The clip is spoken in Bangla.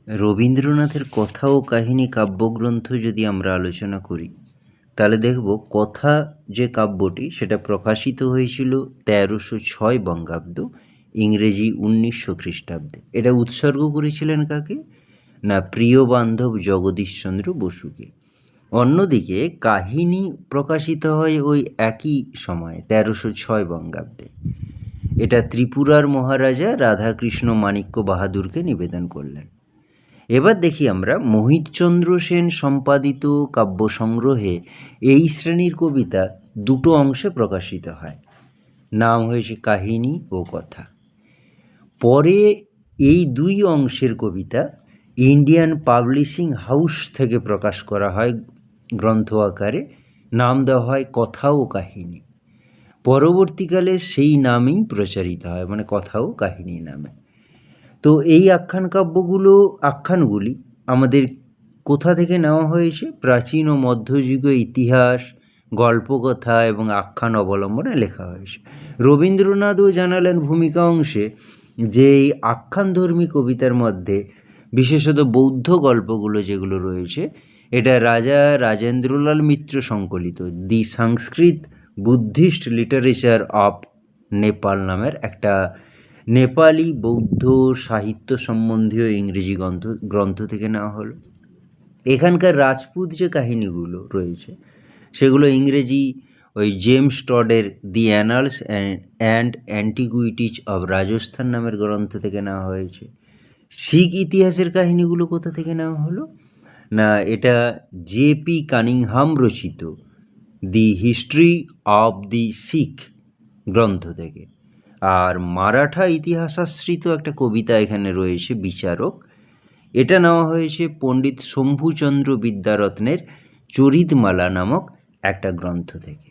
রবীন্দ্রনাথের কথা ও কাহিনী কাব্যগ্রন্থ যদি আমরা আলোচনা করি, তাহলে দেখব কথা যে কাব্যটি সেটা প্রকাশিত হয়েছিল 1306 বঙ্গাব্দ, ইংরেজি 1900 খ্রিস্টাব্দে। এটা উৎসর্গ করেছিলেন কাকে? না, প্রিয় বান্ধব জগদীশচন্দ্র বসুকে। অন্যদিকে কাহিনী প্রকাশিত হয় ওই একই সময় 1306 বঙ্গাব্দে। এটা ত্রিপুরার মহারাজা রাধাকৃষ্ণ মাণিক্য বাহাদুরকে নিবেদন করলেন। এবার দেখি আমরা মোহিতচন্দ্র সেন সম্পাদিত কাব্য সংগ্রহে এই শ্রেণীর কবিতা দুটো অংশে প্রকাশিত হয়। নাম হয়েছে কাহিনী ও কথা। পরে এই দুই অংশের কবিতা ইন্ডিয়ান পাবলিশিং হাউস থেকে প্রকাশ করা হয় গ্রন্থ আকারে। নাম দেওয়া হয় কথা ও কাহিনী। পরবর্তীকালে সেই নামেই প্রচারিত হয়, মানে কথা ও কাহিনী নামে। তো এই আখ্যানগুলি আমাদের কোথা থেকে নেওয়া হয়েছে? প্রাচীন ও মধ্যযুগীয় ইতিহাস, গল্পকথা এবং আখ্যান অবলম্বনে লেখা হয়েছে। রবীন্দ্রনাথও জানালেন ভূমিকা অংশে যে এই আখ্যানধর্মী কবিতার মধ্যে বিশেষত বৌদ্ধ গল্পগুলো যেগুলো রয়েছে, এটা রাজা রাজেন্দ্রলাল মিত্র সংকলিত দি সংস্কৃত বুদ্ধিস্ট লিটারেচার অফ নেপাল নামের একটা নেপালি বৌদ্ধ সাহিত্য সম্বন্ধীয় ইংরেজি গ্রন্থ থেকে নেওয়া হলো। এখানকার রাজপুত যে কাহিনীগুলো রয়েছে সেগুলো ইংরেজি ওই জেমস টডের the Annals and Antiquities of Rajasthan নামের গ্রন্থ থেকে নেওয়া হয়েছে। শিখ ইতিহাসের কাহিনীগুলো কোথা থেকে নেওয়া হলো? না, এটা জে.পি. কানিংহাম রচিত দি হিস্ট্রি অব দি শিখ গ্রন্থ থেকে। আর মারাঠা ইতিহাসাশ্রিত একটা কবিতা এখানে রয়েছে, বিচারক। এটা নেওয়া হয়েছে পণ্ডিত শম্ভুচন্দ্র বিদ্যারত্নের চরিতমালা নামক একটা গ্রন্থ থেকে।